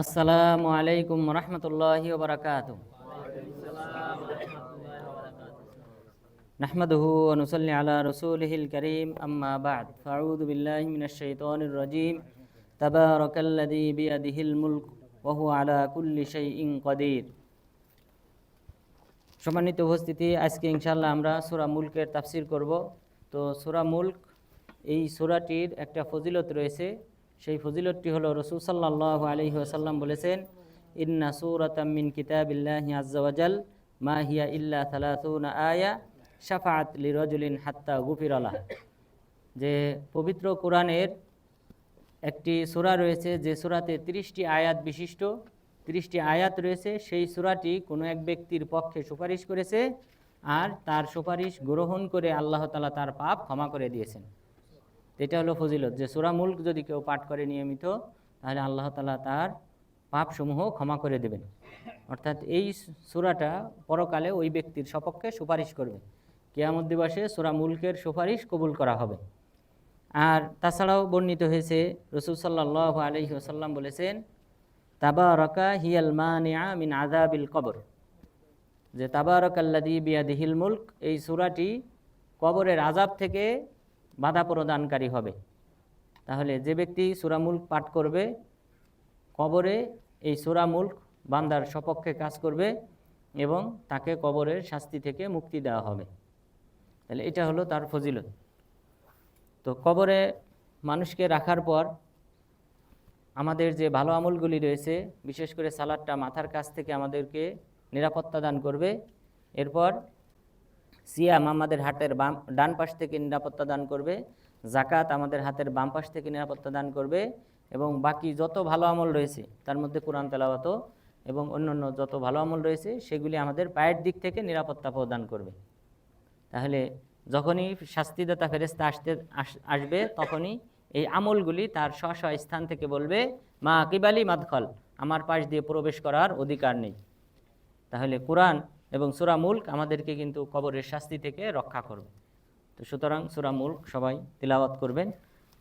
আসসালামু আলাইকুম রহমতুল্লাহি ওয়া বারাকাতুহু। নাহমাদুহু ওয়া নুসাল্লি আলা রাসূলিহিল কারীম, আম্মা বা'দ। ফাআউযু বিল্লাহি মিনাশ শাইতানির রাজীম। তাবারাকাল্লাযী বিয়াদিহিল মুলক ওয়া হুয়া আলা কুল্লি শাইইন কাদির। সম্মানিত উপস্থিতি, আজকে ইনশাআল্লাহ আমরা সূরা মুলকের তাফসীর করব। তো সূরা মুলক, এই সূরাটির একটা ফজিলত রয়েছে। সেই ফজিলতটি হলো, রাসূল সাল্লাল্লাহু আলাইহি ওয়াসাল্লাম বলেছেন, ইন্না সূরাতাম মিন কিতাবিল্লাহি আযজা ওয়া জাল মা হিয়া ইল্লা 30 আয়া শাফাআত লিরাজুলিন হাত্তা গুফিরা লাহ। যে পবিত্র কোরআনের একটি সূরা রয়েছে, যে সূরাতে 30টি আয়াত বিশিষ্ট, 30টি আয়াত রয়েছে। সেই সূরাটি কোনো এক ব্যক্তির পক্ষে সুপারিশ করেছে, আর তার সুপারিশ গ্রহণ করে আল্লাহ তাআলা তার পাপ ক্ষমা করে দিয়েছেন। এটা হলো ফজিলত, যে সূরা মুলক যদি কেউ পাঠ করে নিয়মিত, তাহলে আল্লাহ তাআলা তার পাপসমূহ ক্ষমা করে দেবেন। অর্থাৎ এই সূরাটা পরকালে ওই ব্যক্তির সপক্ষে সুপারিশ করবে। কিয়ামত দিবসে সূরা মুলকের সুপারিশ কবুল করা হবে। আর তাছাড়াও বর্ণিত হয়েছে, রাসূল সাল্লাল্লাহু আলাইহি ওয়াসাল্লাম বলেছেন, তাবারাকা হিয়াল মানিআ মিন আযাবিল কবর। যে তাবারাকাল্লাযী বিয়াদিহিল মুলক, এই সূরাটি কবরের আযাব থেকে বাধা প্রদানকারী হবে। তাহলে যে ব্যক্তি সূরা মুলক পাঠ করবে, কবরে এই সূরা মুলক বান্দার সপক্ষে কাজ করবে এবং তাকে কবরের শাস্তি থেকে মুক্তি দেওয়া হবে। তাহলে এটা হলো তার ফজিলত। তো কবরে মানুষকে রাখার পর আমাদের যে ভালো আমলগুলি রয়েছে, বিশেষ করে সালাদটা মাথার কাছ থেকে আমাদেরকে নিরাপত্তা দান করবে। এরপর সিয়াম আমাদের হাতের ডান পাশ থেকে নিরাপত্তা দান করবে। যাকাত আমাদের হাতের বাম পাশ থেকে নিরাপত্তা দান করবে। এবং বাকি যত ভালো আমল রয়েছে, তার মধ্যে কোরআন তেলাওয়াত এবং অন্যান্য যত ভালো আমল রয়েছে, সেগুলি আমাদের পায়ের দিক থেকে নিরাপত্তা প্রদান করবে। তাহলে যখনই শাস্তিদাতা ফেরেশতা আসবে, তখনই এই আমলগুলি তার স্ব স্ব স্থান থেকে বলবে, মা কিবালি মাদখল, আমার পাশ দিয়ে প্রবেশ করার অধিকার নেই। তাহলে কোরআন এবং সূরা মুলক আমাদেরকে কিন্তু কবরের শাস্তি থেকে রক্ষা করবে। তো সুতরাং সূরা মুলক সবাই তিলাওয়াত করবেন।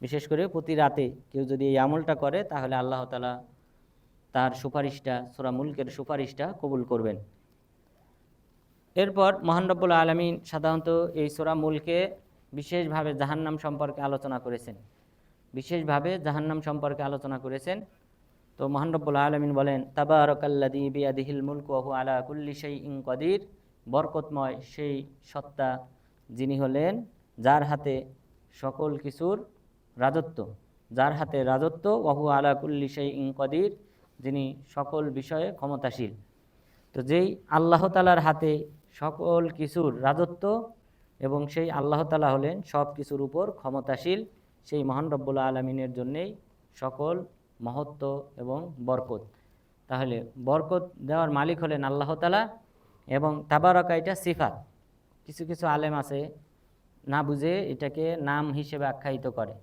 বিশেষ করে প্রতি রাতে কেউ যদি এই আমলটা করে, তাহলে আল্লাহ তাআলা তার সুপারিশটা, সূরা মুলকের সুপারিশটা কবুল করবেন। এরপর মহান রব্বুল আলামিন সাধারণত এই সূরা মুলকে বিশেষভাবে জাহান্নাম সম্পর্কে আলোচনা করেছেন, বিশেষভাবে জাহান্নাম সম্পর্কে আলোচনা করেছেন। তো মহান রব্বুল আলামিন বলেন, তাবারাকাল্লাযী বিয়াদিহিল মুলকু ওয়া হুয়া আলা কুল্লি শাইইন কাদির। বরকতময় সেই সত্তা, যিনি হলেন যার হাতে সকল কিছুর রাজত্ব, যার হাতে রাজত্ব, ওয়া হুয়া আলা কুল্লি শাইইন কাদির, যিনি সকল বিষয়ে ক্ষমতাশীল। তো যেই আল্লাহ তাআলার হাতে সকল কিছুর রাজত্ব এবং সেই আল্লাহ তাআলা হলেন সব কিছুর উপর ক্ষমতাশীল, সেই মহান রব্বুল আলামিনের জন্যেই সকল মহত্ব এবং বরকত। তাহলে বরকত দেওয়ার মালিক হলেন আল্লাহ তাআলা। এবং তাবারাকা, এটা সিফাত। কিছু কিছু আলেম আছে না বুঝে এটাকে নাম হিসেবে আখ্যায়িত করে,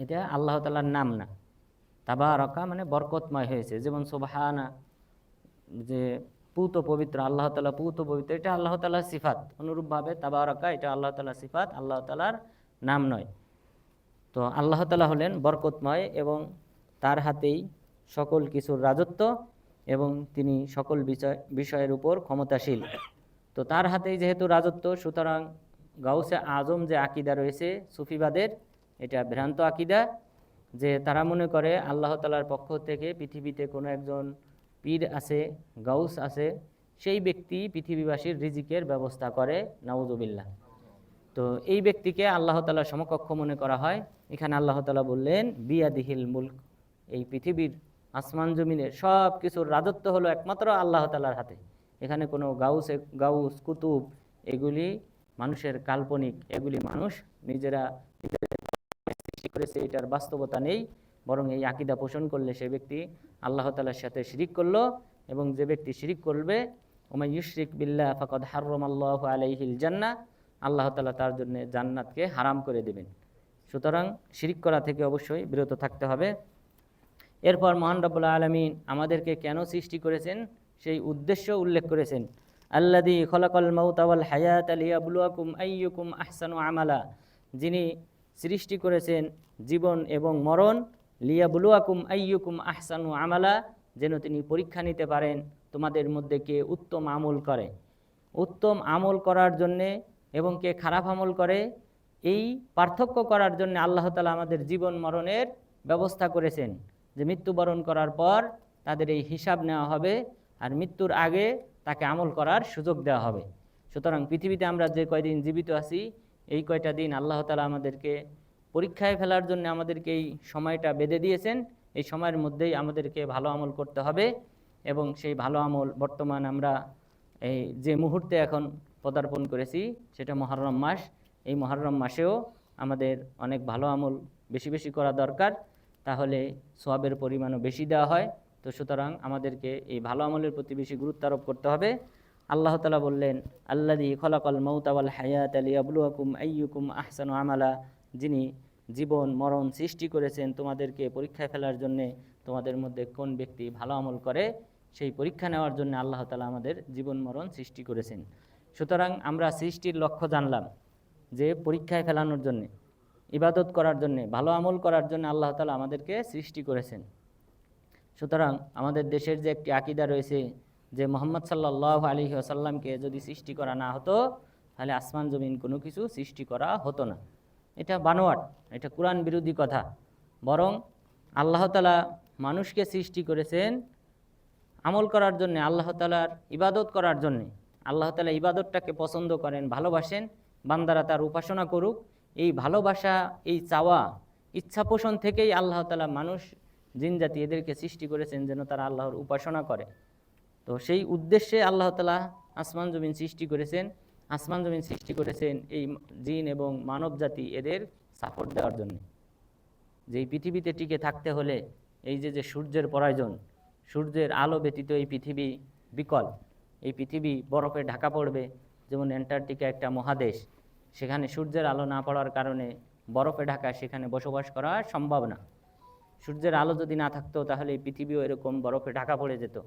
এটা আল্লাহ তাআলার নাম না। তাবারাকা মানে বরকতময় হয়েছে। যেমন সুবহানা, যে পূত পবিত্র, আল্লাহ তাআলা পূত পবিত্র, এটা আল্লাহ তাআলার সিফাত। অনুরূপভাবে তাবারাকা, এটা আল্লাহ তাআলার সিফাত, আল্লাহ তাআলার নাম নয়। তো আল্লাহ তাআলা হলেন বরকতময় এবং তার হাতেই সকল কিছুর রাজত্ব এবং তিনি সকল বিষয়ের উপর ক্ষমতাশীল। তো তার হাতেই যেহেতু রাজত্ব, সুতরাং গাউসে আজম যে আকিদা রয়েছে সুফিবাদের, এটা ভ্রান্ত আকিদা। যে তারা মনে করে আল্লাহ তাআলার পক্ষ থেকে পৃথিবীতে কোনো একজন পীর আছে, গাউস আছে, সেই ব্যক্তি পৃথিবীবাসীর রিজিকের ব্যবস্থা করে, নাউজুবিল্লাহ। তো এই ব্যক্তিকে আল্লাহ তাআলার সমকক্ষ মনে করা হয়। এখানে আল্লাহ তাআলা বললেন বিয়াদিহিল মুলক, এই পৃথিবীর আসমান জমিনের সব কিছুর রাজত্ব হলো একমাত্র আল্লাহ তাআলার হাতে। এখানে কোনো গাউস কুতুব, এগুলি মানুষের কাল্পনিক, এগুলি মানুষ নিজেরা সৃষ্টি করেছে, এটার বাস্তবতা নেই। বরং এই আকীদা পোষণ করলে সে ব্যক্তি আল্লাহ তাআলার সাথে শিরিক করলো, এবং যে ব্যক্তি শিরিক করবে, ওমাই ইউশরিক বিল্লাহ ফাকাদ হাররামাল্লাহু আলাইহিল জান্নাহ, আল্লাহ তাআলা তার জন্য জান্নাতকে হারাম করে দেবেন। সুতরাং শিরিক করা থেকে অবশ্যই বিরত থাকতে হবে। এরপর মহান রব্বুল আলামিন আমাদেরকে কেন সৃষ্টি করেছেন সেই উদ্দেশ্য উল্লেখ করেছেন। আল্লাযী খলাকাল মাউতা ওয়াল হায়াতা লিয়াবলুয়াকুম আইয়ুকুম আহসানু আমালা, যিনি সৃষ্টি করেছেন জীবন এবং মরণ, লিয়াবলুয়াকুম আইয়ুকুম আহসানু আমালা, যেন তিনি পরীক্ষা নিতে পারেন তোমাদের মধ্যে কে উত্তম আমল করে। উত্তম আমল করার জন্যে এবং কে খারাপ আমল করে, এই পার্থক্য করার জন্য আল্লাহ তাআলা আমাদের জীবন মরণের ব্যবস্থা করেছেন, যে মৃত্যুবরণ করার পর তাদের এই হিসাব নেওয়া হবে, আর মৃত্যুর আগে তাকে আমল করার সুযোগ দেওয়া হবে। সুতরাং পৃথিবীতে আমরা যে কয়দিন জীবিত আছি, এই কয়টা দিন আল্লাহ তাআলা আমাদেরকে পরীক্ষায় ফেলার জন্য আমাদেরকে এই সময়টা বেঁধে দিয়েছেন। এই সময়ের মধ্যেই আমাদেরকে ভালো আমল করতে হবে, এবং সেই ভালো আমল বর্তমান আমরা এই যে মুহূর্তে এখন পদার্পণ করেছি সেটা মুহররম মাস। এই মুহররম মাসেও আমাদের অনেক ভালো আমল বেশি বেশি করা দরকার, তাহলে সওয়াবের পরিমাণও বেশি দেওয়া হয়। তো সুতরাং আমাদেরকে এই ভালো আমলের প্রতি বেশি গুরুত্ব আরোপ করতে হবে। আল্লাহ তাআলা বললেন, আল্লাযী খলাকাল মাউতা ওয়াল হায়াতা লিয়াবলুয়াকুম আইয়ুকুম আহসানু আমালা, যিনি জীবন মরণ সৃষ্টি করেছেন তোমাদেরকে পরীক্ষায় ফেলার জন্যে, তোমাদের মধ্যে কোন ব্যক্তি ভালো আমল করে সেই পরীক্ষা নেওয়ার জন্য আল্লাহ তাআলা আমাদের জীবন মরণ সৃষ্টি করেছেন। সুতরাং আমরা সৃষ্টির লক্ষ্য জানলাম, যে পরীক্ষায় ফেলানোর জন্যে, ইবাদত করার জন্যে, ভালো আমল করার জন্য আল্লাহ তাআলা আমাদেরকে সৃষ্টি করেছেন। সুতরাং আমাদের দেশের যে একটি আকীদা রয়েছে, যে মুহাম্মদ সাল্লাল্লাহু আলাইহি ওয়াসাল্লামকে যদি সৃষ্টি করা না হতো, তাহলে আসমান জমিন কোনো কিছু সৃষ্টি করা হতো না। এটা বানোয়াট, এটা কোরআন বিরোধী কথা। বরং আল্লাহ তাআলা মানুষকে সৃষ্টি করেছেন আমল করার জন্যে, আল্লাহ তাআলার ইবাদত করার জন্যে। আল্লাহ তাআলা ইবাদতটাকে পছন্দ করেন, ভালোবাসেন, বান্দারা তার উপাসনা করুক। এই ভালোবাসা, এই চাওয়া, ইচ্ছা পোষণ থেকেই আল্লাহ তাআলা মানুষ, জিন জাতি এদেরকে সৃষ্টি করেছেন যেন তারা আল্লাহর উপাসনা করে। তো সেই উদ্দেশ্যে আল্লাহ তাআলা আসমান জমিন সৃষ্টি করেছেন। আসমান জমিন সৃষ্টি করেছেন এই জিন এবং মানব জাতি এদের সাপোর্ট দেওয়ার জন্য। যে এই পৃথিবীতে টিকে থাকতে হলে এই যে সূর্যের প্রয়োজন, সূর্যের আলো ব্যতীত এই পৃথিবী বিকল। এই পৃথিবী বরফে ঢাকা পড়বে, যেমন অ্যান্টার্কটিকা একটা মহাদেশ, সেখানে সূর্যের আলো না পড়ার কারণে বরফে ঢাকা, সেখানে বসবাস করা সম্ভব না। সূর্যের আলো যদি না থাকতো তাহলে এই পৃথিবীও এরকম বরফে ঢাকা পড়ে যেত।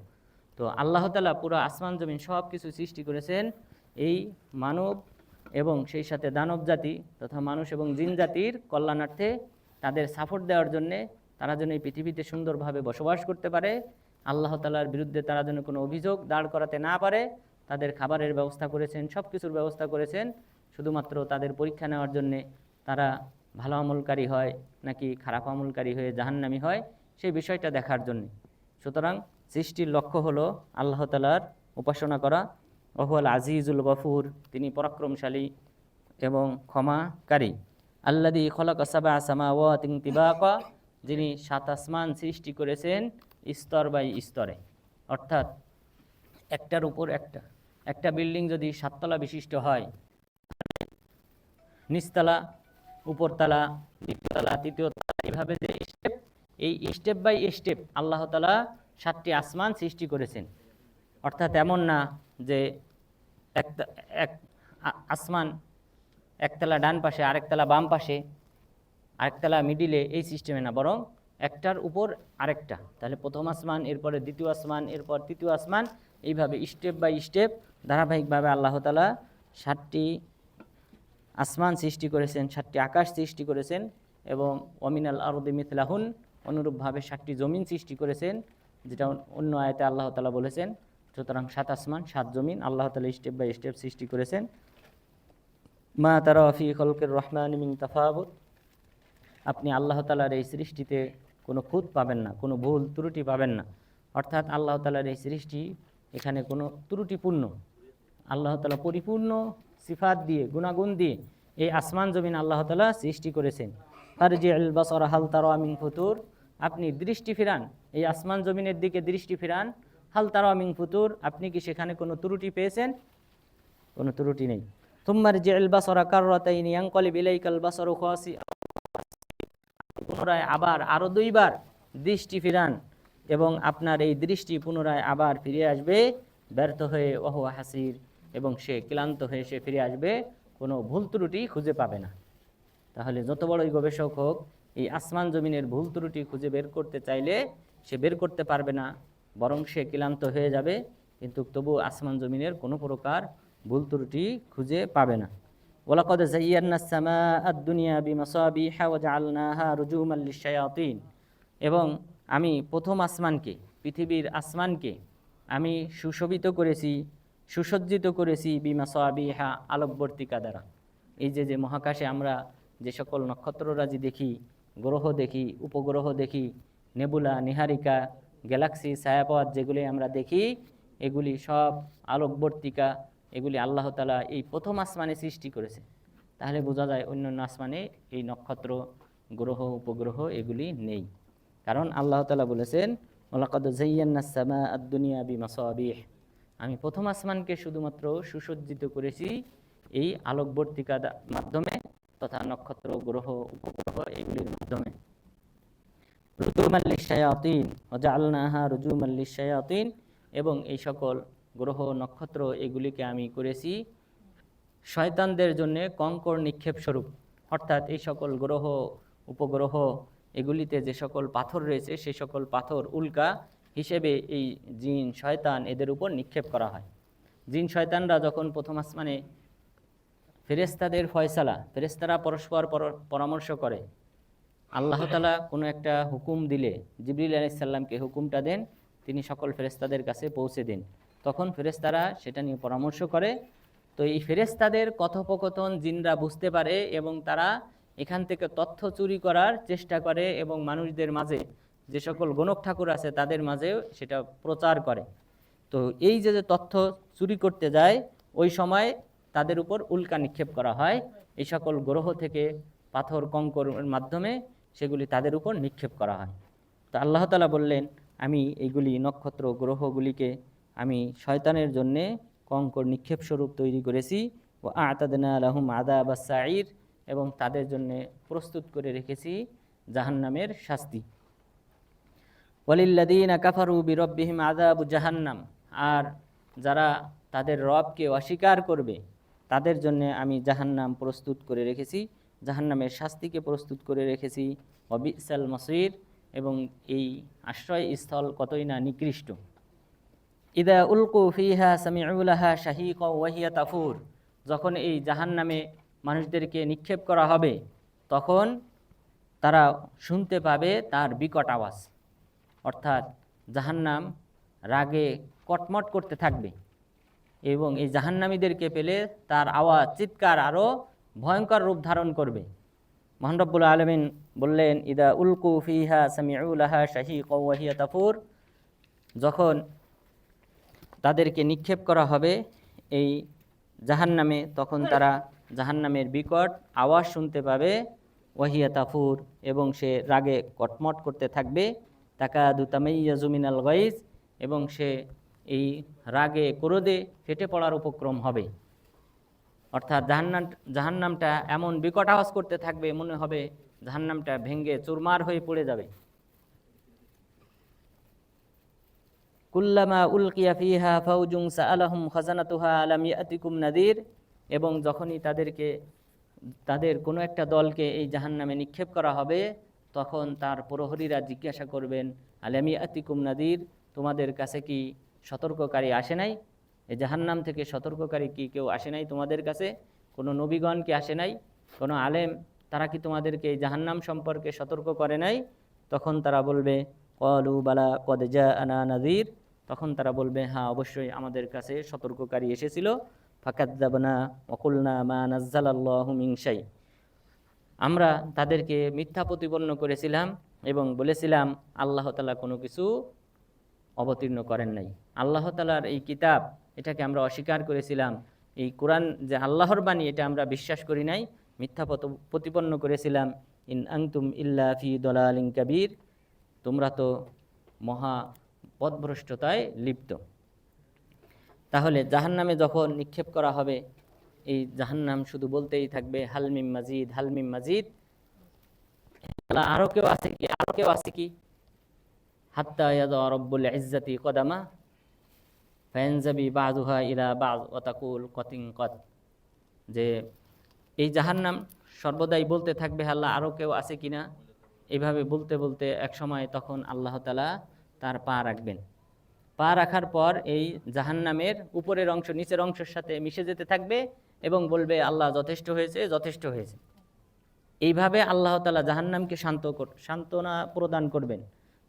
তো আল্লাহ তাআলা পুরো আসমান জমিন সব কিছু সৃষ্টি করেছেন এই মানব এবং সেই সাথে দানব জাতি তথা মানুষ এবং জিন জাতির কল্যাণার্থে, তাদের সাপোর্ট দেওয়ার জন্যে, তারা যেন এই পৃথিবীতে সুন্দরভাবে বসবাস করতে পারে, আল্লাহ তাআলার বিরুদ্ধে তারা যেন কোনো অভিযোগ দাঁড় করাতে না পারে। তাদের খাবারের ব্যবস্থা করেছেন, সব কিছুর ব্যবস্থা করেছেন, শুধুমাত্র তাদের পরীক্ষা নেওয়ার জন্যে, তারা ভালো আমলকারী হয় নাকি খারাপ আমলকারী হয়ে জাহান্নামী হয় সেই বিষয়টা দেখার জন্য। সুতরাং সৃষ্টির লক্ষ্য হলো আল্লাহ তাআলার উপাসনা করা। ওহুয়াল আজিজুল গফুর, তিনি পরাক্রমশালী এবং ক্ষমাকারী। আল্লাযী খলাকা সাবআ সামাওয়াতিন তিবাকা, যিনি 7 আসমান সৃষ্টি করেছেন স্তর বাই স্তরে। অর্থাৎ একটার উপর একটা, একটা বিল্ডিং যদি 7 তলা বিশিষ্ট হয়, নিচতলা, উপরতলা, দ্বিতীয়তলা, তৃতীয়তলা, এইভাবে যে স্টেপ, এই স্টেপ বাই স্টেপ আল্লাহ তাআলা 7টি আসমান সৃষ্টি করেছেন। অর্থাৎ এমন না যে এক আসমান একতলা ডান পাশে, আরেকতলা বাম পাশে, আরেকতলা মিডিলে, এই সিস্টেমে না, বরং একটার উপর আরেকটা। তাহলে প্রথম আসমান, এরপরে দ্বিতীয় আসমান, এরপর তৃতীয় আসমান, এইভাবে স্টেপ বাই স্টেপ ধারাবাহিকভাবে আল্লাহ তাআলা 7টি আসমান সৃষ্টি করেছেন, 7টি আকাশ সৃষ্টি করেছেন, এবং ওয়ামিনাল আরদি মিথলাহুন, অনুরূপভাবে 7টি জমিন সৃষ্টি করেছেন, যেটা অন্য আয়াতে আল্লাহ তাআলা বলেছেন। সুতরাং 7 আসমান 7 জমিন আল্লাহ তাআলা স্টেপ বাই স্টেপ সৃষ্টি করেছেন। মা তারা ফি খলকির রহমান মিন তাফাউত, আপনি আল্লাহ তাআলার এই সৃষ্টিতে কোনো খুঁত পাবেন না, কোনো ভুল ত্রুটি পাবেন না। অর্থাৎ আল্লাহ তাআলার এই সৃষ্টি, এখানে কোনো ত্রুটিপূর্ণ, আল্লাহ তাআলা পরিপূর্ণ সিফাত দিয়ে, গুণাগুণ দিয়ে এই আসমান জমিন আল্লাহ তাআলা সৃষ্টি করেছেন। ফারজিউল বাসারা হাল তারা মিন ফুতুর, আপনি দৃষ্টি ফিরান, এই আসমান জমিনের দিকে দৃষ্টি ফিরান। হাল তারা মিন ফুতুর, আপনি কি সেখানে কোনো ত্রুটি পেয়েছেন? কোনো ত্রুটি নেই। তুম্মা রজিউল বাসারা কাররাতাইন ইয়ানকালিব ইলাইকাল বাসারু খাসিআ, পুনরায় আবার আরও 2 বার দৃষ্টি ফিরান, এবং আপনার এই দৃষ্টি পুনরায় আবার ফিরে আসবে ব্যর্থ হয়ে, ওহুয়া হাসির, এবং সে ক্লান্ত হয়ে সে ফিরে আসবে, কোনো ভুল ত্রুটি খুঁজে পাবে না। তাহলে যত বড়ই গবেষক হোক, এই আসমান জমিনের ভুল ত্রুটি খুঁজে বের করতে চাইলে সে বের করতে পারবে না, বরং সে ক্লান্ত হয়ে যাবে, কিন্তু তবু আসমান জমিনের কোনো প্রকার ভুল ত্রুটি খুঁজে পাবে না। ওয়ালাকাদ যায়্যানাস সামাআদ দুনিয়া বিমাসাবিহা ওয়া জাআলনাহা রুজুমান লিশ-শায়াতিন, এবং আমি প্রথম আসমানকে, পৃথিবীর আসমানকে আমি সুশোভিত করেছি, সুসজ্জিত করেছি বিমাসাবিহা, আলোকবর্তিকা দ্বারা। এই যে মহাকাশে আমরা যে সকল নক্ষত্ররাজি দেখি, গ্রহ দেখি, উপগ্রহ দেখি, নেবুলা, নিহারিকা, গ্যালাক্সি, ছায়াপথ যেগুলি আমরা দেখি, এগুলি সব আলোকবর্তিকা। এগুলি আল্লাহ তাআলা এই প্রথম আসমানে সৃষ্টি করেছে। তাহলে বোঝা যায় অন্যান্য আসমানে এই নক্ষত্র, গ্রহ, উপগ্রহ এগুলি নেই। কারণ আল্লাহ তাআলা বলেছেন ওয়ালাকাদ যায়্যানাস সামাআদ দুনিয়া বিমাসাবিহ, আমি প্রথম আসমানকে শুধুমাত্র সুসজ্জিত করেছি এই আলোকবর্তিকার মাধ্যমে তথা নক্ষত্র, গ্রহ, উপগ্রহ এগুলির মাধ্যমে। রুজুমান লিশ-শায়াতিন ওয়া জাআলনাহা রুজুমান লিশ-শায়াতিন, এবং এই সকল গ্রহ, নক্ষত্র এগুলিকে আমি করেছি শয়তানদের জন্য কঙ্কর নিক্ষেপ স্বরূপ। অর্থাৎ এই সকল গ্রহ, উপগ্রহ এগুলিতে যে সকল পাথর রয়েছে সেই সকল পাথর উল্কা হিসেবে এই জিন, শয়তান এদের উপর নিক্ষেপ করা হয়। জিন শয়তানরা যখন প্রথম আসমানে ফেরেশতাদের ফয়সালা, ফেরেশতারা পরস্পর পরামর্শ করে, আল্লাহ তাআলা কোনো একটা হুকুম দিলে জিবরিল আলাইহিস সালামকে হুকুমটা দেন, তিনি সকল ফেরেশতাদের কাছে পৌঁছে দেন। তখন ফেরেশতারা সেটা নিয়ে পরামর্শ করে। তো এই ফেরেশতাদের কথোপকথন জিনরা বুঝতে পারে এবং তারা এখান থেকে তথ্য চুরি করার চেষ্টা করে এবং মানুষদের মাঝে, যে সকল গণক ঠাকুর আছে তাদের মাঝেও সেটা প্রচার করে। তো এই যে তথ্য চুরি করতে যায়, ওই সময় তাদের উপর উল্কা নিক্ষেপ করা হয়। এই সকল গ্রহ থেকে পাথর, কঙ্করের মাধ্যমে সেগুলি তাদের উপর নিক্ষেপ করা হয়। তো আল্লাহ তাআলা বললেন, আমি এইগুলি নক্ষত্র, গ্রহগুলিকে আমি শয়তানের জন্যে কঙ্কর নিক্ষেপ স্বরূপ তৈরি করেছি। ও আ'তাদনা লাহুম আযাবাস সাঈর, এবং তাদের জন্য প্রস্তুত করে রেখেছি জাহান্নামের শাস্তি। ওয়ালিল্লাযীনা কাফারু বিরাব্বিহিম আযাবু জাহান্নাম, আর যারা তাদের রবকে অস্বীকার করবে তাদের জন্য আমি জাহান্নাম প্রস্তুত করে রেখেছি, জাহান্নামের শাস্তিকে প্রস্তুত করে রেখেছি। ওয়াবিসাল মাসীর, এবং এই আশ্রয়স্থল কতই না নিকৃষ্ট। ইদা উলকু ফিহা সামিউ লাহা শাহীকা ওয়া হিয়া তাফুর, যখন এই জাহান্নামে মানুষদেরকে নিক্ষেপ করা হবে তখন তারা শুনতে পাবে তার বিকট আওয়াজ। অর্থাৎ জাহান্নাম রাগে কটমট করতে থাকবে এবং এই জাহান্নামীদেরকে পেলে তার আওয়াজ, চিৎকার আরও ভয়ঙ্কর রূপ ধারণ করবে। মহান রব্বুল আলামিন বললেন, ইদা উলকু ফিহা সামিউ লাহা শাহীকা ওয়া হিয়া তাফুর, যখন তাদেরকে নিক্ষেপ করা হবে এই জাহান্নামে, তখন তারা জাহান্নামের বিকট আওয়াজ শুনতে পাবে। ওয়াহিয়া তাফুর, এবং সে রাগে কটমট করতে থাকবে। তাকাদু তামাইয়াজু মিনাল গাইজ, এবং সে এই রাগে ক্রোধে ফেটে পড়ার উপক্রম হবে। অর্থাৎ জাহান্নামটা এমন বিকট আওয়াজ করতে থাকবে, মনে হবে জাহান্নামটা ভেঙে চুরমার হয়ে পড়ে যাবে। কুল্লামা উলকিয়া ফিহা ফাউজুন সাআলাহুম খাজানাতুহা আলাম ইয়াতিকুম নাদির, এবং যখনই তাদের কোনো একটা দলকে এই জাহান্নামে নিক্ষেপ করা হবে তখন তার প্রহরীরা জিজ্ঞাসা করবেন, আলাম ইয়াতিকুম নাদির, তোমাদের কাছে কি সতর্ককারী আসে নাই? এই জাহান্নাম থেকে সতর্ককারী কি কেউ আসে নাই তোমাদের কাছে? কোনো নবীগণ কি আসে নাই? কোনো আলেম, তারা কি তোমাদেরকে এই জাহান্নাম সম্পর্কে সতর্ক করে নাই? তখন তারা বলবে, ক্বালু বালা কদ জাআনা নাযীর, তখন তারা বলবে, হ্যাঁ অবশ্যই আমাদের কাছে সতর্ককারী এসেছিল। ফাকাযযাবনা ওয়া কুলনা মা নাযালাল্লাহু মিন শাই, আমরা তাদেরকে মিথ্যা প্রতিপন্ন করেছিলাম এবং বলেছিলাম আল্লাহ তাআলা কোনো কিছু অবতীর্ণ করেন নাই। আল্লাহ তাআলার এই কিতাব, এটাকে আমরা অস্বীকার করেছিলাম। এই কোরআন যে আল্লাহর বাণী, এটা আমরা বিশ্বাস করি নাই, মিথ্যা প্রতিপন্ন করেছিলাম। ইন আনতুম ইল্লা ফি দালালিন কাবীর, তোমরা তো মহা পথভ্রষ্টতায় লিপ্ত। তাহলে জাহান্নামে যখন নিক্ষেপ করা হবে, এই জাহান্নাম শুধু বলতেই থাকবে হালমিম মাজিদ, হালমিম মাজিদ, আরো কেউ আছে কি, আরো কেউ আছে কি। হাত্তা ইয়াদা রব্বুল ইজ্জাতি কদামা ফায়ানজাবি বাযুহা ইলা বায ওয়া তাকুল কতিন কত, যে এই জাহান্নাম সর্বদাই বলতে থাকবে, আল্লাহ আরো কেউ আছে কিনা। এইভাবে বলতে বলতে এক সময় তখন আল্লাহ তাআলা তার পা রাখবেন। পা রাখার পর এই জাহান্নামের উপরের অংশ নিচের অংশের সাথে মিশে যেতে থাকবে এবং বলবে আল্লাহ যথেষ্ট হয়েছে, যথেষ্ট হয়েছে। এইভাবে আল্লাহ তাআলা জাহান্নামকে সান্ত্বনা প্রদান করবেন।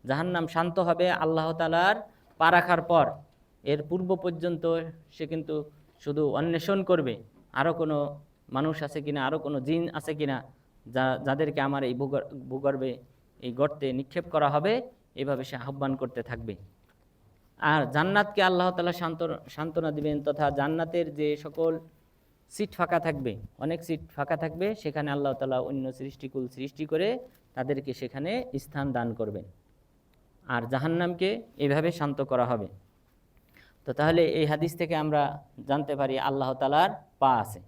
জাহান্নাম শান্ত হবে আল্লাহ তাআলার পা রাখার পর। এর পূর্ব পর্যন্ত সে কিন্তু শুধু অন্বেষণ করবে আরও কোনো মানুষ আছে কিনা, আরও কোনো জিন আছে কিনা, যাদেরকে আমার এই ভূগর্ভে, এই গর্তে নিক্ষেপ করা হবে। এভাবে সে আহ্বান করতে থাকবে। আর জান্নাতকে আল্লাহ তাআলা সান্ত্বনা দিবেন, তথা জান্নাতের যে সকল সিট ফাঁকা থাকবে, অনেক সিট ফাঁকা থাকবে, সেখানে আল্লাহ তাআলা অন্য সৃষ্টিকুল সৃষ্টি করে তাদেরকে সেখানে স্থান দান করবেন। আর জাহান্নামকে এইভাবে শান্ত করা হবে। তো তাহলে এই হাদিস থেকে আমরা জানতে পারি আল্লাহ তাআলার পা আছে।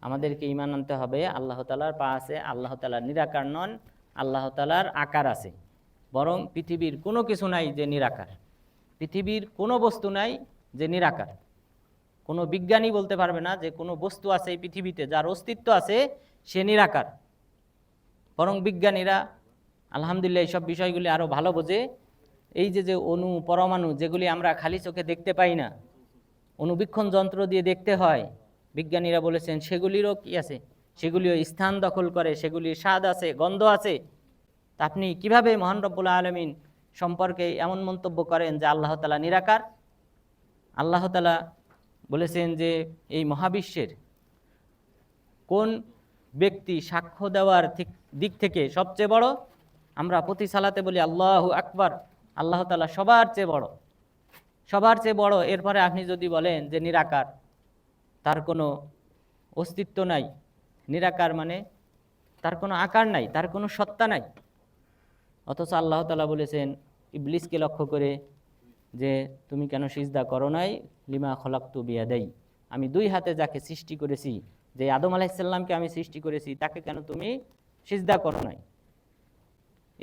আমাদেরকে ঈমান আনতে হবে আল্লাহ তাআলার পা আছে, আল্লাহ তাআলা নিরাকার নন, আল্লাহ তাআলার আকার আছে। বরং পৃথিবীর কোনো কিছু নাই যে নিরাকার, পৃথিবীর কোনো বস্তু নাই যে নিরাকার। কোনো বিজ্ঞানী বলতে পারবে না যে কোনো বস্তু আছে এই পৃথিবীতে যার অস্তিত্ব আছে সে নিরাকার। বরং বিজ্ঞানীরা আলহামদুলিল্লাহ এইসব বিষয়গুলি আরও ভালো বোঝে। এই যে অণু পরমাণু যেগুলি আমরা খালি চোখে দেখতে পাই না, অণুবীক্ষণ যন্ত্র দিয়ে দেখতে হয়, বিজ্ঞানীরা বলেছেন সেগুলিরও কি আছে, সেগুলিও স্থান দখল করে, সেগুলির স্বাদ আছে, গন্ধ আছে। তা আপনি কিভাবে মহান রব্বুল আলামিন সম্পর্কে এমন মন্তব্য করেন যে আল্লাহ তাআলা নিরাকার? আল্লাহ তাআলা বলেছেন যে এই মহাবিশ্বের কোন ব্যক্তি সাক্ষ্য দেওয়ার দিক থেকে সবচেয়ে বড়? আমরা প্রতি সালাতে বলি আল্লাহু আকবার, আল্লাহ তাআলা সবার চেয়ে বড়, সবার চেয়ে বড়। এরপরে আপনি যদি বলেন যে নিরাকার, তার কোনো অস্তিত্ব নাই, নিরাকার মানে তার কোনো আকার নাই, তার কোনো সত্তা নাই। অথচ আল্লাহ তাআলা বলেছেন ইবলিসকে লক্ষ্য করে যে তুমি কেন সিজদা করো নাই, লিমা খলাকতু বিয়াদাই, আমি দুই হাতে যাকে সৃষ্টি করেছি, যে আদম আলাইহিস সালামকে আমি সৃষ্টি করেছি, তাকে কেন তুমি সিজদা করো নাই?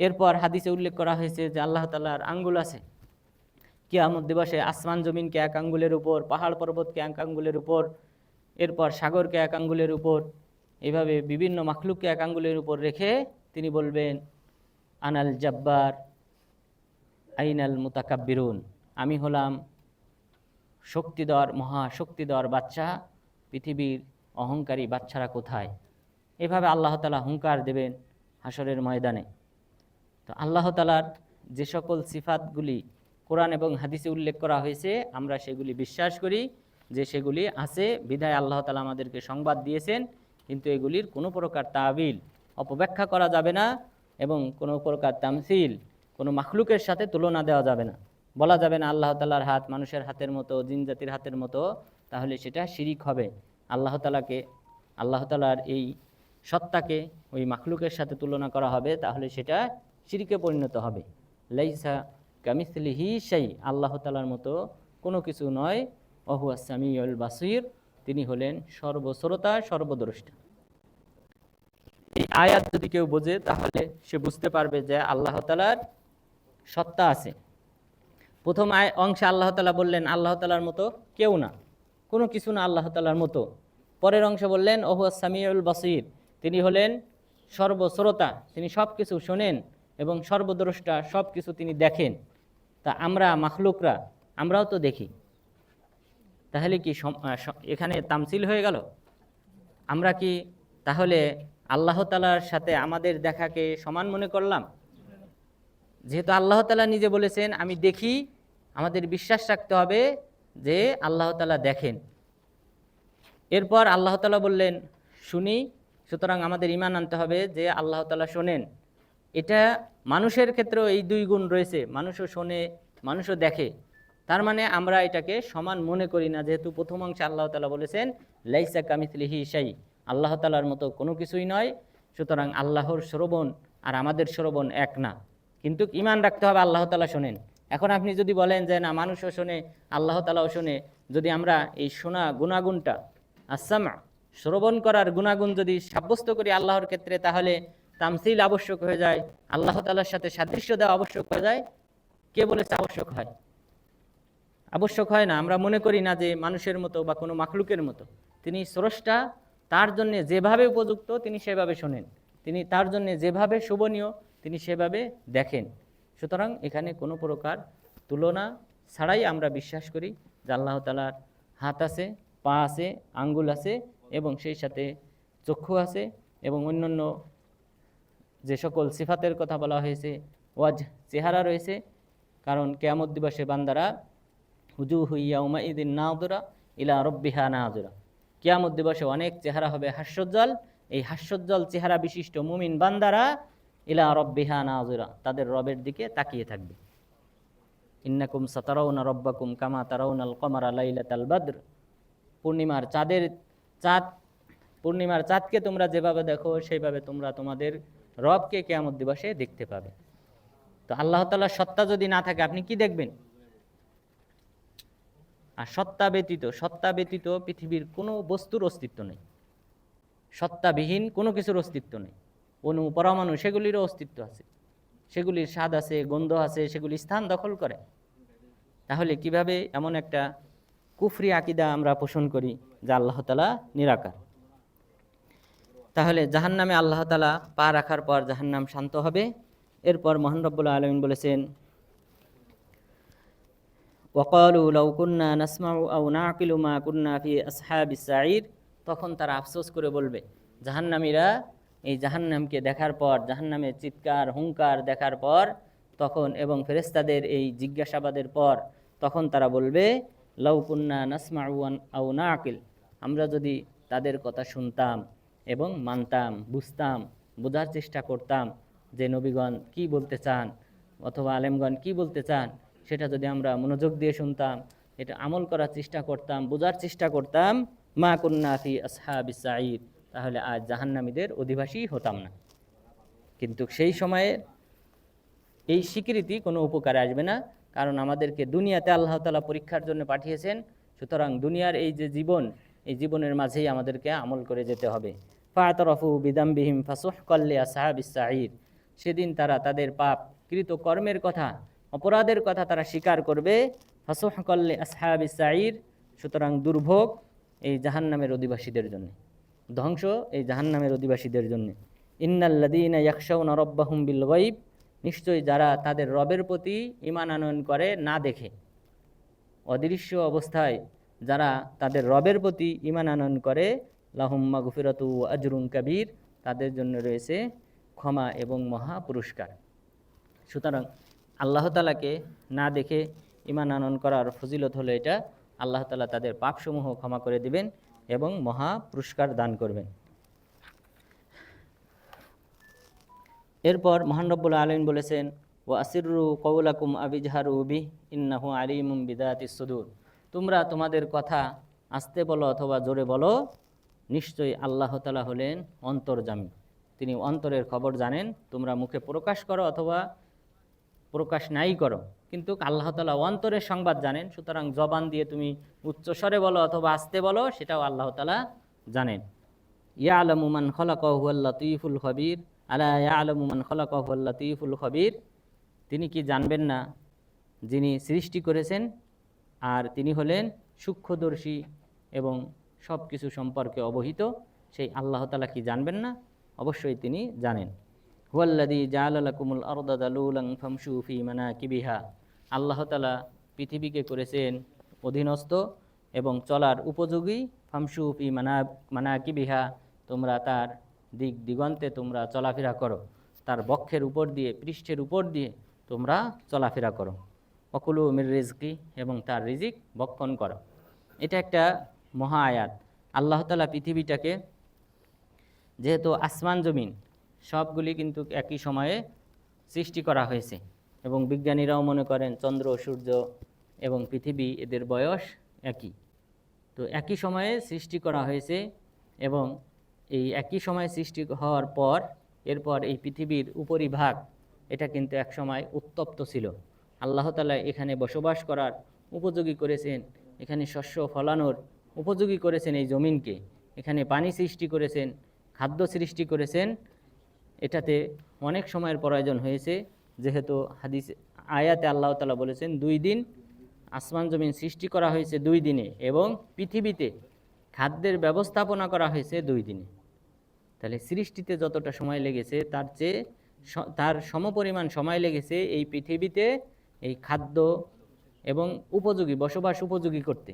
এরপর হাদিসে উল্লেখ করা হয়েছে যে আল্লাহ তাআলার আঙ্গুল আছে। কিয়ামত দিবসে আসমান জমিনকে এক আঙ্গুলের উপর, পাহাড় পর্বতকে এক আঙ্গুলের উপর, এরপর সাগরকে এক আঙ্গুলের উপর, এইভাবে বিভিন্ন মাখলুককে এক আঙ্গুলের উপর রেখে তিনি বলবেন আনাল জাব্বার আইনাল মুতাকাব্বিরুন, আমি হলাম শক্তিধর, মহাশক্তিধর বাচ্চা, পৃথিবীর অহংকারী বাচ্চারা কোথায়? এভাবে আল্লাহ তাআলা হুঙ্কার দেবেন হাসরের ময়দানে। তো আল্লাহ তাআলার যে সকল সিফাতগুলি কোরআন এবং হাদিসে উল্লেখ করা হয়েছে, আমরা সেগুলি বিশ্বাস করি যে সেগুলি আছে, বিধায় আল্লাহ তাআলা আমাদেরকে সংবাদ দিয়েছেন। কিন্তু এগুলির কোনো প্রকার তাবিল, অপব্যাখ্যা করা যাবে না, এবং কোনো প্রকার তামসিল, কোনো মাখলুকের সাথে তুলনা দেওয়া যাবে না। বলা যাবে না আল্লাহ তাআলার হাত মানুষের হাতের মতো, জিন জাতির হাতের মতো, তাহলে সেটা শিরিক হবে। আল্লাহ তাআলার এই সত্তাকে ওই মাখলুকের সাথে তুলনা করা হবে, তাহলে সেটা শিরকে পরিণত হবে। লাইসা কামিসলিহি শাই, আল্লাহ তাআলার মতো কোনো কিছু নয়। ওহুয়াস সামিউল বাসীর, তিনি হলেন সর্বশ্রোতা, সর্বদ্রষ্টা। এই আয়াত যদি কেউ বোঝে তাহলে সে বুঝতে পারবে যে আল্লাহ তাআলার সত্তা আছে। প্রথম অংশে আল্লাহ তাআলা বললেন আল্লাহ তাআলার মতো কেউ না, কোনো কিছু না আল্লাহ তাআলার মতো। পরের অংশে বললেন ওহুয়াস সামিউল বাসীর, তিনি হলেন সর্বশ্রোতা, তিনি সব কিছু শোনেন এবং সর্বদ্রষ্টা, সব কিছু তিনি দেখেন। তা আমরা মাখলুকরা, আমরাও তো দেখি। তাহলে কি এখানে তামসিল হয়ে গেল? আমরা কি তাহলে আল্লাহ তাআলার সাথে আমাদের দেখাকে সমান মনে করলাম? যেহেতু আল্লাহ তাআলা নিজে বলেছেন আমি দেখি, আমাদের বিশ্বাস রাখতে হবে যে আল্লাহ তাআলা দেখেন। এরপর আল্লাহ তাআলা বললেন শুনি, সুতরাং আমাদের ঈমান আনতে হবে যে আল্লাহ তাআলা শোনেন। এটা মানুষের ক্ষেত্রেও এই দুই গুণ রয়েছে, মানুষও শোনে, মানুষও দেখে। তার মানে আমরা এটাকে সমান মনে করি না, যেহেতু প্রথম অংশে আল্লাহ তাআলা বলেছেন লাইসা কামিসলিহি শাই, আল্লাহ তাআলার মতো কোনো কিছুই নয়। সুতরাং আল্লাহর শ্রবণ আর আমাদের শ্রবণ এক না। কিন্তু ঈমান রাখতে হবে আল্লাহ তাআলা শোনেন। এখন আপনি যদি বলেন যে না মানুষও শোনে, আল্লাহ তাআলাও শোনে, যদি আমরা এই শোনা গুণাগুণটা, আসামা শ্রবণ করার গুণাগুণ যদি সাব্যস্ত করি আল্লাহর ক্ষেত্রে, তাহলে তামসিল আবশ্যক হয়ে যায়, আল্লাহ তাআলার সাথে সাদৃশ্য দেওয়া আবশ্যক হয়ে যায়। কে বলেছে আবশ্যক হয়? আবশ্যক হয় না। আমরা মনে করি না যে মানুষের মতো বা কোনো মাখলুকের মতো। তিনি স্রষ্টা, তার জন্য যেভাবে উপযুক্ত তিনি সেভাবে শোনেন, তিনি তার জন্য যেভাবে শোভনীয় তিনি সেভাবে দেখেন। সুতরাং এখানে কোনো প্রকার তুলনা ছাড়াই আমরা বিশ্বাস করি যে আল্লাহ তাআলার হাত আছে, পা আছে, আঙ্গুল আছে, এবং সেই সাথে চক্ষু আছে এবং অন্যান্য যে সকল সিফাতের কথা বলা হয়েছে, ওয়াজ চেহারা রয়েছে। কারণ কিয়ামত দিবসে বান্দারা হুজুহু ইয়াউমাইদিন নাযিরা ইলা রাব্বিহা নাযিরা, কিয়ামত দিবসে অনেক চেহারা হবে হাস্যোজ্জ্বল। এই হাস্যোজ্জ্বল চেহারা বিশিষ্ট মুমিন বান্দারা ইলা রাব্বিহা নাযিরা, তাদের রবের দিকে তাকিয়ে থাকবে। ইন্নাকুম সাতারাউনা রাব্বাকুম কামা তারাউনাল কমারা লাইলাতাল বদর, পূর্ণিমার চাঁদকে তোমরা যেভাবে দেখো সেইভাবে তোমরা তোমাদের রবকে কিয়ামত দিবসে দেখতে পাবে। তো আল্লাহ তাআলার সত্তা যদি না থাকে আপনি কি দেখবেন? আর সত্তা ব্যতীত পৃথিবীর কোনো বস্তুর অস্তিত্ব নেই। সত্তাবিহীন কোনো কিছুর অস্তিত্ব নেই। অণু পরমাণু সেগুলিরও অস্তিত্ব আছে, সেগুলির স্বাদ আছে, গন্ধ আছে, সেগুলি স্থান দখল করে। তাহলে কিভাবে এমন একটা কুফরি আকীদা আমরা পোষণ করি যে আল্লাহ তাআলা নিরাকার? তাহলে জাহান্নামে আল্লাহ তাআলা পা রাখার পর জাহান্নাম শান্ত হবে। এরপর মহান রব্বুল আলামিন বলেছেন, ওয়াকালু লাউ কুন্না নাসমাউ আও নাকিলু মা কুন্না ফি আসহাবিস সাঈর, তখন তারা আফসোস করে বলবে, জাহান্নামীরা এই জাহান্নামকে দেখার পর, জাহান্নামের চিৎকার হুঙ্কার দেখার পর তখন এবং ফেরেশতাদের এই জিজ্ঞাসাবাদের পর তখন তারা বলবে, লাউ কুন্না নাসমাউ আও নাকিল, আমরা যদি তাদের কথা শুনতাম এবং মানতাম, বুঝতাম, বোঝার চেষ্টা করতাম যে নবীগণ কি বলতে চান অথবা আলেমগণ কি বলতে চান, সেটা যদি আমরা মনোযোগ দিয়ে শুনতাম, এটা আমল করার চেষ্টা করতাম, বোঝার চেষ্টা করতাম, মা কুন্না ফি আসহাবিস সাঈর, তাহলে আজ জাহান্নামীদের অধিবাসী হতাম না। কিন্তু সেই সময়ে এই স্বীকৃতি কোনো উপকারে আসবে না, কারণ আমাদেরকে দুনিয়াতে আল্লাহ তাআলা পরীক্ষার জন্য পাঠিয়েছেন। সুতরাং দুনিয়ার এই যে জীবন, এই জীবনের মাঝেই আমাদেরকে আমল করে যেতে হবে। ফাতারাফু বিদামবিহিম ফাসুহকাল লিআসহাবিস সাঈর, সেদিন তারা তাদের পাপ কৃত কর্মের কথা, অপরাধের কথা তারা স্বীকার করবে। ফাসুহকাল লিআসহাবিস সাঈর, সুতরাং দুর্ভোগ এই জাহান্নামের অধিবাসীদের জন্য, ধ্বংস এই জাহান্নামের অধিবাসীদের জন্য। ইন্নাল্লাযীনা ইয়াখশাউনা রাব্বাহুম বিল গায়ব, নিশ্চয়ই যারা তাদের রবের প্রতি ঈমান আনয়ন করে না দেখে, অদৃশ্য অবস্থায় যারা তাদের রবের প্রতি ঈমান আনয়ন করে, লাহুম মাগফিরাতু ওয়া আজরুন কাবীর, তাদের জন্য রয়েছে ক্ষমা এবং মহা পুরস্কার। সুতরাং আল্লাহ তাআলাকে না দেখে ঈমান আনয়ন করার ফজিলত হলো এটা, আল্লাহ তাআলা তাদের পাপসমূহ ক্ষমা করে দিবেন এবং মহা পুরস্কার দান করবেন। এরপর মহান রব্বুল আলামিন বলেছেন, ওয়া আসিররু কওলাকুম আবিজহারু বিহি ইন্নাহু আলিমুম বিযাতিস সুদূর, তোমরা তোমাদের কথা আস্তে বলো অথবা জোরে বলো, নিশ্চয়ই আল্লাহ তাআলা হলেন অন্তর্যামী, তিনি অন্তরের খবর জানেন। তোমরা মুখে প্রকাশ করো অথবা প্রকাশ নাই করো, কিন্তু আল্লাহ তাআলা অন্তরের সংবাদ জানেন। সুতরাং জবান দিয়ে তুমি উচ্চস্বরে বলো অথবা আস্তে বলো, সেটাও আল্লাহ তাআলা জানেন। ইয়ালামু মান খালাকা ওয়া হুয়াল লাতীফুল খবীর, আলা ইয়ালামু মান খালাকা ওয়া হুয়াল লাতীফুল খবীর, তিনি কি জানবেন না যিনি সৃষ্টি করেছেন আর তিনি হলেন সূক্ষ্মদর্শী এবং সব কিছু সম্পর্কে অবহিত। সেই আল্লাহ তাআলা কি জানবেন না? অবশ্যই তিনি জানেন। হুয়াল্লাযী জাআলা লাকুমুল আরদা যালুলান ফামশু ফি মানাকিবিহা, আল্লাহ তাআলা পৃথিবীকে করেছেন অধীনস্থ এবং চলার উপযোগী। ফামশু ফি মানাকিবিহা, তোমরা তার দিক দিগন্তে তোমরা চলাফেরা করো, তার বক্ষের উপর দিয়ে, পৃষ্ঠের উপর দিয়ে তোমরা চলাফেরা করো। ওয়াকুলু মির রিজকি, এবং তার রিজিক ভক্ষণ করো। এটা একটা মহা আয়াত। আল্লাহ তাআলা পৃথিবীটাকে, যেহেতু আসমান জমিন সবগুলি কিন্তু একই সময়ে সৃষ্টি করা হয়েছে, এবং বিজ্ঞানীরাও মনে করেন চন্দ্র, সূর্য এবং পৃথিবী এদের বয়স একই, তো একই সময়ে সৃষ্টি করা হয়েছে। এবং এই একই সময়ে সৃষ্টি হওয়ার পর এরপর এই পৃথিবীর উপরিভাগ এটা কিন্তু এক সময় উত্তপ্ত ছিল। আল্লাহ তাআলা এখানে বসবাস করার উপযোগী করেছেন, এখানে শস্য ফলানোর উপযোগী করেছেন এই জমিনকে, এখানে পানি সৃষ্টি করেছেন, খাদ্য সৃষ্টি করেছেন। এটাতে অনেক সময়ের প্রয়োজন হয়েছে, যেহেতু হাদিস আয়াতে আল্লাহ তাআলা বলেছেন 2 দিন আসমান জমিন সৃষ্টি করা হয়েছে 2 দিনে, এবং পৃথিবীতে খাদ্যের ব্যবস্থাপনা করা হয়েছে 2 দিনে। তাহলে সৃষ্টিতে যতটা সময় লেগেছে তার সমপরিমাণ সময় লেগেছে এই পৃথিবীতে এই খাদ্য এবং বসবাস উপযোগী করতে,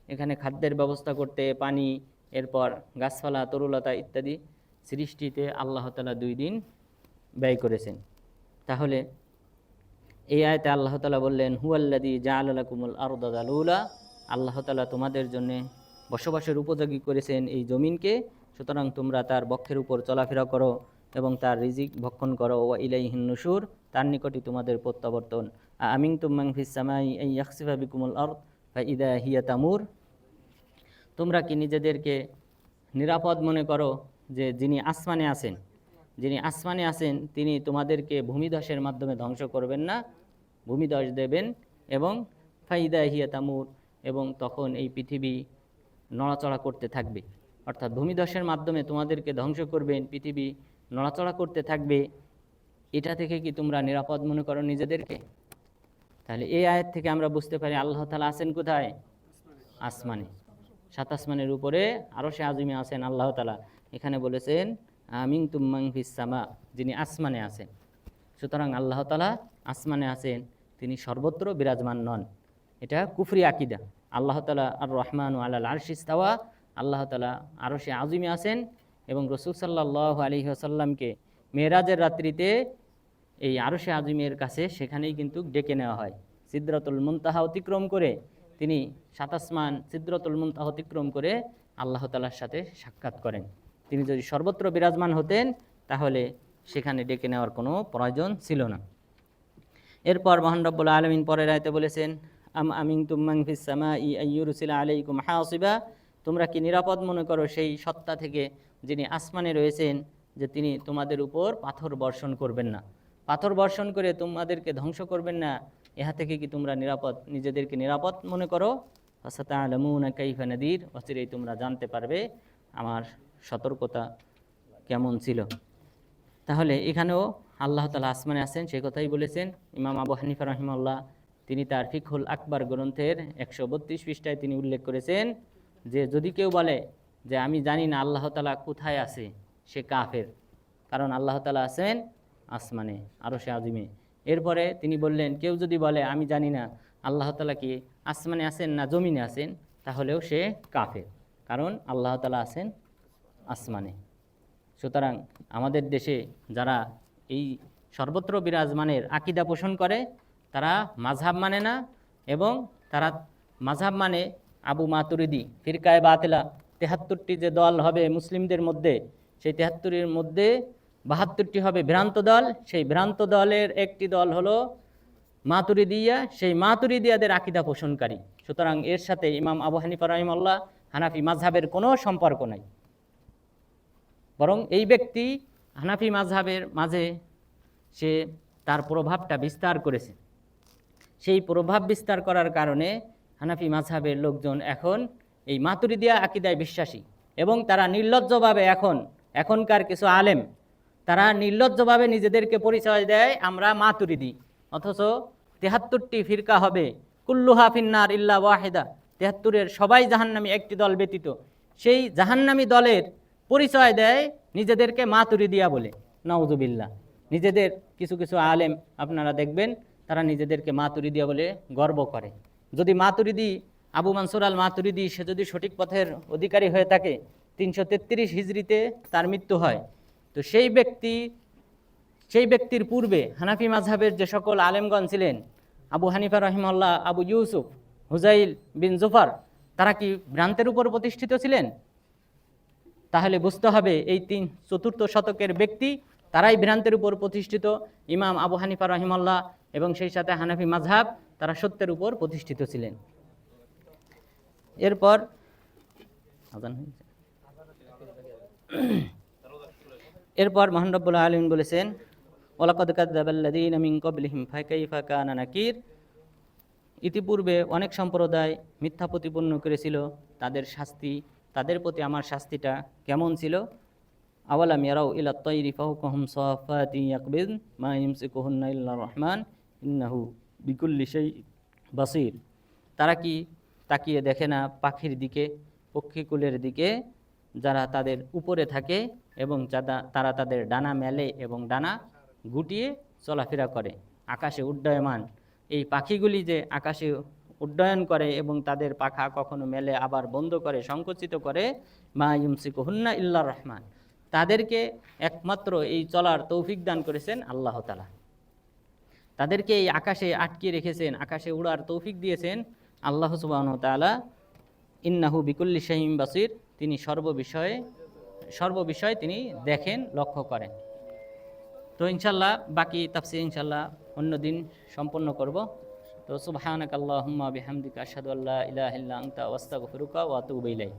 এখানে খাদ্যের ব্যবস্থা করতে, পানি এরপর গাছপালা তরুলতা ইত্যাদি সৃষ্টিতে আল্লাহ তাআলা 2 দিন ব্যয় করেছেন। তাহলে এই আয়াতে আল্লাহ তাআলা বললেন হুয়াল্লাযী জাআলা লাকুমুল আরদা যালুলা, আল্লাহ তাআলা তোমাদের জন্য বসবাসের উপযোগী করেছেন এই জমিনকে, সুতরাং তোমরা তার বক্ষের উপর চলাফেরা করো এবং তার রিজিক ভক্ষণ করো। ওয়া ইলাইহিন নুশুর, তার নিকটই তোমাদের প্রত্যাবর্তন। আমিনতুম মান ফিস সামাই আন ইয়াখসিফা বিকুমুল আরদ ফাইদা হিয়া তামুর, তোমরা কি নিজেদেরকে নিরাপদ মনে করো যে যিনি আসমানে আছেন তিনি তোমাদেরকে ভূমিধসের মাধ্যমে ধ্বংস করবেন না, ভূমিধস দেবেন এবং ফাইদা হিয়া তামুর, এবং তখন এই পৃথিবী নড়াচড়া করতে থাকবে। অর্থাৎ ভূমিধসের মাধ্যমে তোমাদেরকে ধ্বংস করবেন, পৃথিবী নড়াচড়া করতে থাকবে। এটা থেকে কি তোমরা নিরাপদ মনে করো নিজেদেরকে? তাহলে এই আয়াত থেকে আমরা বুঝতে পারি আল্লাহ তাআলা আছেন কোথায়? আসমানে, 7 আসমানের উপরে আরশে আজিমে আছেন আল্লাহ তাআলা। এখানে বলেছেন আমিনতুম মান ফিস সামা, যিনি আসমানে আছেন। সুতরাং আল্লাহ তাআলা আসমানে আছেন, তিনি সর্বত্র বিরাজমান নন। এটা কুফরি আকীদা। আল্লাহ তাআলা আর রহমান আলাল আরশি ইস্তাওয়া, আল্লাহ তাআলা আরশে আজিমে আছেন এবং রাসূল সাল্লাল্লাহু আলাইহি ওয়াসাল্লামকে মেরাজের রাত্রিতে এই আরশে আজিমের কাছে সেখানেই কিন্তু ডেকে নেওয়া হয়। সিদরাতুল মুনতাহা অতিক্রম করে তিনি 7 আসমান সিদরাতুল মুনতাহা অতিক্রম করে আল্লাহ তাআলার সাথে সাক্ষাৎ করেন। তিনি যদি সর্বত্র বিরাজমান হতেন তাহলে সেখানে ডেকে নেওয়ার কোনো প্রয়োজন ছিল না। এরপর মহান রব্বুল আলামিন পরের আয়াতে বলেছেন আমিনতুম মান ফিস সামাই আন ইউরসিলা আলাইকুম হাসিবা, তোমরা কি নিরাপদ মনে করো সেই সত্তা থেকে যিনি আসমানে রয়েছেন যে তিনি তোমাদের উপর পাথর বর্ষণ করবেন না, পাথর বর্ষণ করে তোমাদেরকে ধ্বংস করবেন না। ইহা থেকে কি তোমরা নিজেদেরকে নিরাপদ মনে করো? ফাসাতা'লামুনা কাইফা নাদির, অচিরেই তোমরা জানতে পারবে আমার সতর্কতা কেমন ছিল। তাহলে এখানেও আল্লাহ তাআলা আসমানে আছেন সেই কথাই বলেছেন। ইমাম আবু হানিফা রাহিমাহুল্লাহ তিনি তার ফিকহুল আকবার গ্রন্থের 132 পৃষ্ঠায় তিনি উল্লেখ করেছেন যে যদি কেউ বলে যে আমি জানি না আল্লাহ তাআলা কোথায় আছে, সে কাফের, কারণ আল্লাহ তাআলা আছেন আসমানে আরশে আজিমে। এরপরে তিনি বললেন কেউ যদি বলে আমি জানি না আল্লাহ তাআলা কি আসমানে আছেন না জমিনে আছেন, তাহলেও সে কাফের, কারণ আল্লাহ তাআলা আছেন আসমানে। সুতরাং আমাদের দেশে যারা এই সর্বত্র বিরাজমানের আকীদা পোষণ করে তারা মাযহাব মানে না, এবং তারা মাযহাব মানে আবু মাতুরিদি ফিরকায়ে বাতিলা, 73টি যে দল হবে মুসলিমদের মধ্যে, সেই 73-এর মধ্যে 72টি হবে ভ্রান্ত দল। সেই ভ্রান্ত দলের একটি দল হলো মাতুরিদিয়া, সেই মাতুরিদিয়াদের আকীদা পোষণকারী। সুতরাং এর সাথে ইমাম আবু হানিফা রাহিমাহুল্লাহ হানাফি মাযহাবের কোনো সম্পর্ক নাই, বরং এই ব্যক্তি হানাফি মাযহাবের মাঝে সে তার প্রভাবটা বিস্তার করেছে। সেই প্রভাব বিস্তার করার কারণে হানাফি মাযহাবের লোকজন এখন এই মাতুরিদিয়া আকীদায় বিশ্বাসী, এবং তারা নির্লজ্জভাবে এখনকার কিছু আলেম তারা নির্লজ্জভাবে নিজেদেরকে পরিচয় দেয় আমরা মাতুরিদি, অথচ 73টি ফিরকা হবে কুল্লুহা ফিন্নার ইল্লা ওয়াহিদা, 73-এর সবাই জাহান্নামী একটি দল ব্যতীত। সেই জাহান্নামী দলের পরিচয় দেয় নিজেদেরকে মাতুরিদিয়া বলে, নাউজুবিল্লাহ। নিজেদের কিছু কিছু আলেম আপনারা দেখবেন তারা নিজেদেরকে মাতুরিদিয়া বলে গর্ব করে। যদি মাতুরিদি আবু মানসুর আল মাতুরিদি সে যদি সঠিক পথের অধিকারী হয়ে থাকে, 333 হিজরিতে তার মৃত্যু হয়, তো সেই ব্যক্তির পূর্বে হানাফি মাযহাবের যে সকল আলেমগণ ছিলেন, আবু হানিফা রাহিমাহুল্লাহ, আবু ইউসুফ, হুজাইল বিন জুফার, তারা কি ভ্রান্তের উপর প্রতিষ্ঠিত ছিলেন? তাহলে বুঝতে হবে এই 4th শতকের ব্যক্তি তারাই ভ্রান্তের উপর প্রতিষ্ঠিত। ইমাম আবু হানিফা রাহিমাহুল্লাহ এবং সেই সাথে হানাফি মাযহাব তারা সত্যের উপর প্রতিষ্ঠিত ছিলেন। এরপর মহান রব্বুল আলামিন বলেছেন ওয়ালাকাদ কাযযাবাল্লাযীনা মিন ক্বাবলিহিম ফাকাইফা কানা নাকির, ইতিপূর্বে অনেক সম্প্রদায় মিথ্যা প্রতিপন্ন করেছিল, তাদের প্রতি আমার শাস্তিটা কেমন ছিল। আওয়ালাম ইয়ারাউ ইলাত তায়রি ফাওকাহুম সাফাতিন ইয়াকবিন মা ইউমসিকুহুন্না ইল্লার রহমান ইন্নাহু বিকুল্লি শাইইন বাসীর, তারা কি তাকিয়ে দেখে না পাখির দিকে, পক্ষীকুলের দিকে, যারা তাদের উপরে থাকে এবং তারা তাদের ডানা মেলে এবং ডানা গুটিয়ে চলাফেরা করে, আকাশে উড্ডয়মান। এই পাখিগুলি যে আকাশে উড্ডয়ন করে এবং তাদের পাখা কখনো মেলে আবার বন্ধ করে সংকুচিত করে, মা ইউমসিকুহুন্না ইল্লার রহমান, তাদেরকে একমাত্র এই চলার তৌফিক দান করেছেন আল্লাহ তাআলা। তাদেরকে এই আকাশে আটকে রেখেছেন, আকাশে উড়ার তৌফিক দিয়েছেন আল্লাহ সুবহানাহু ওয়া তাআলা। ইন্নাহু বিকুল্লি শাইইন বাসির, তিনি সর্ববিষয়ে তিনি দেখেন, লক্ষ্য করেন। তো ইনশাল্লাহ বাকি তাফসীর ইনশাল্লাহ অন্য দিন সম্পন্ন করব। তো সুবহানাকাল্লাহুম্মা বিহামদিকা আশহাদু আল্লা ইলাহা ইল্লা আনতা আস্তাগফিরুকা ওয়া আতুবু ইলাইক।